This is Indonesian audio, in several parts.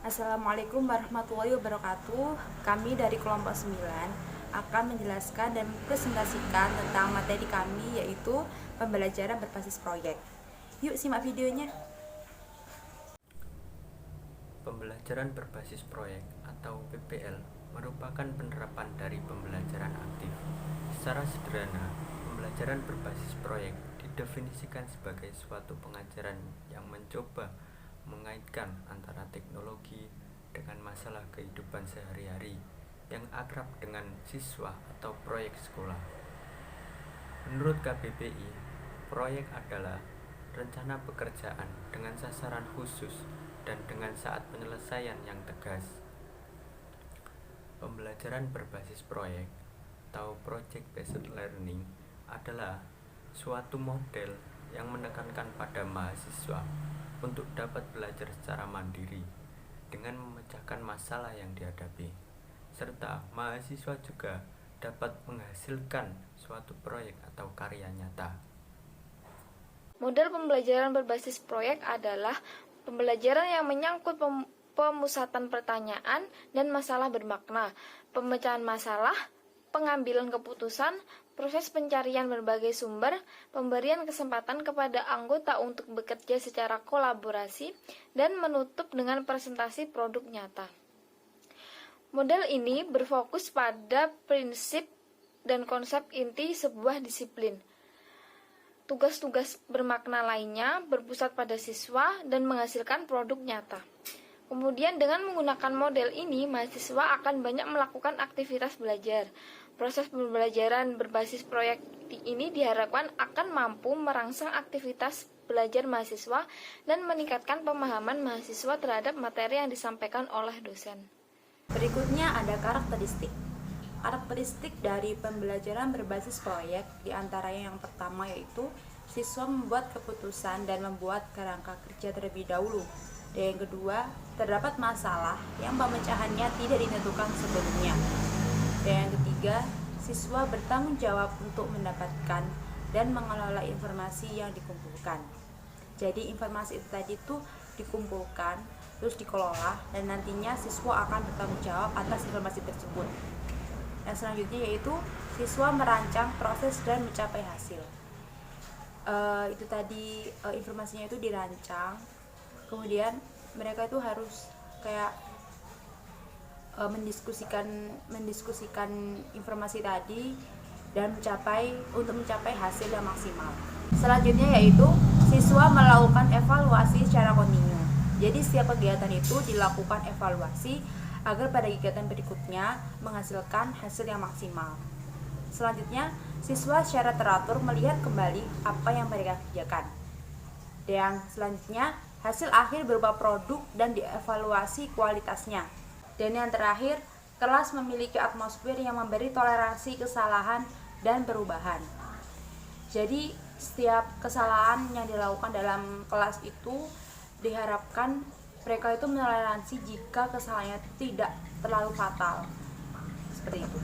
Assalamualaikum warahmatullahi wabarakatuh. Kami dari kelompok 9 akan menjelaskan dan presentasikan tentang materi kami, yaitu pembelajaran berbasis proyek. Yuk simak videonya. Pembelajaran berbasis proyek atau PBL merupakan penerapan dari pembelajaran aktif. Secara sederhana, pembelajaran berbasis proyek didefinisikan sebagai suatu pengajaran yang mencoba mengaitkan antara teknologi dengan masalah kehidupan sehari-hari yang akrab dengan siswa atau proyek sekolah. Menurut KBBI, proyek adalah rencana pekerjaan dengan sasaran khusus dan dengan saat penyelesaian yang tegas. Pembelajaran berbasis proyek atau project based learning adalah suatu model yang menekankan pada mahasiswa untuk dapat belajar secara mandiri dengan memecahkan masalah yang dihadapi, serta mahasiswa juga dapat menghasilkan suatu proyek atau karya nyata. Model pembelajaran berbasis proyek adalah pembelajaran yang menyangkut pemusatan pertanyaan dan masalah bermakna, pemecahan masalah, pengambilan keputusan, proses pencarian berbagai sumber, pemberian kesempatan kepada anggota untuk bekerja secara kolaborasi, dan menutup dengan presentasi produk nyata. Model ini berfokus pada prinsip dan konsep inti sebuah disiplin. Tugas-tugas bermakna lainnya berpusat pada siswa dan menghasilkan produk nyata. Kemudian dengan menggunakan model ini, mahasiswa akan banyak melakukan aktivitas belajar. Proses pembelajaran berbasis proyek ini diharapkan akan mampu merangsang aktivitas belajar mahasiswa dan meningkatkan pemahaman mahasiswa terhadap materi yang disampaikan oleh dosen. Berikutnya ada karakteristik. Karakteristik dari pembelajaran berbasis proyek diantaranya yang pertama yaitu siswa membuat keputusan dan membuat kerangka kerja terlebih dahulu. Dan yang kedua, terdapat masalah yang pemecahannya tidak ditentukan sebelumnya. Dan yang ketiga, siswa bertanggung jawab untuk mendapatkan dan mengelola informasi yang dikumpulkan. Jadi informasi itu tadi tuh dikumpulkan, terus dikelola, dan nantinya siswa akan bertanggung jawab atas informasi tersebut. Yang selanjutnya yaitu siswa merancang proses dan mencapai hasil. Itu tadi informasinya itu dirancang, kemudian mereka itu harus kayak mendiskusikan informasi tadi dan mencapai hasil yang maksimal. Selanjutnya yaitu siswa melakukan evaluasi secara kontinu. Jadi setiap kegiatan itu dilakukan evaluasi agar pada kegiatan berikutnya menghasilkan hasil yang maksimal. Selanjutnya, siswa secara teratur melihat kembali apa yang mereka kerjakan. Dan yang selanjutnya, hasil akhir berupa produk dan dievaluasi kualitasnya. Dan yang terakhir, kelas memiliki atmosfer yang memberi toleransi kesalahan dan perubahan. Jadi, setiap kesalahan yang dilakukan dalam kelas itu diharapkan mereka itu menoleransi jika kesalahannya tidak terlalu fatal. Seperti itu.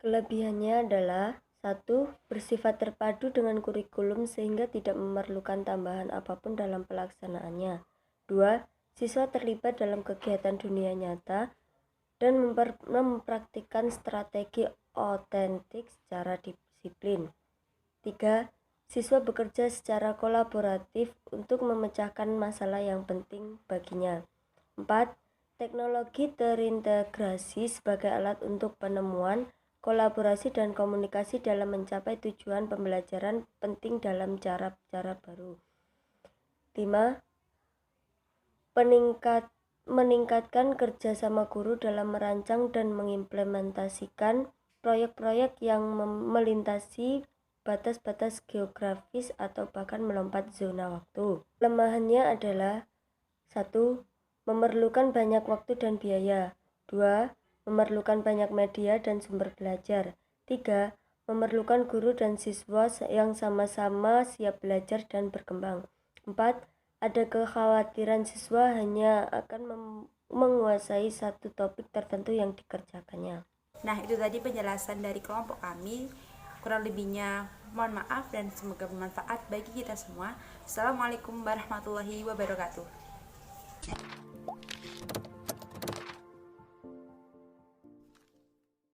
Kelebihannya adalah 1. Bersifat terpadu dengan kurikulum sehingga tidak memerlukan tambahan apapun dalam pelaksanaannya. 2. Siswa terlibat dalam kegiatan dunia nyata dan mempraktikkan strategi otentik secara disiplin. 3. Siswa bekerja secara kolaboratif untuk memecahkan masalah yang penting baginya. 4. Teknologi terintegrasi sebagai alat untuk penemuan, kolaborasi dan komunikasi dalam mencapai tujuan pembelajaran penting dalam cara-cara baru. 5. Meningkatkan kerjasama guru dalam merancang dan mengimplementasikan proyek-proyek yang melintasi batas-batas geografis atau bahkan melompat zona waktu. Kelemahannya adalah 1. Memerlukan banyak waktu dan biaya. 2. Memerlukan banyak media dan sumber belajar. 3. Memerlukan guru dan siswa yang sama-sama siap belajar dan berkembang. 4. Ada kekhawatiran siswa hanya akan menguasai satu topik tertentu yang dikerjakannya. Nah, itu tadi penjelasan dari kelompok kami. Kurang lebihnya mohon maaf dan semoga bermanfaat bagi kita semua. Assalamualaikum warahmatullahi wabarakatuh.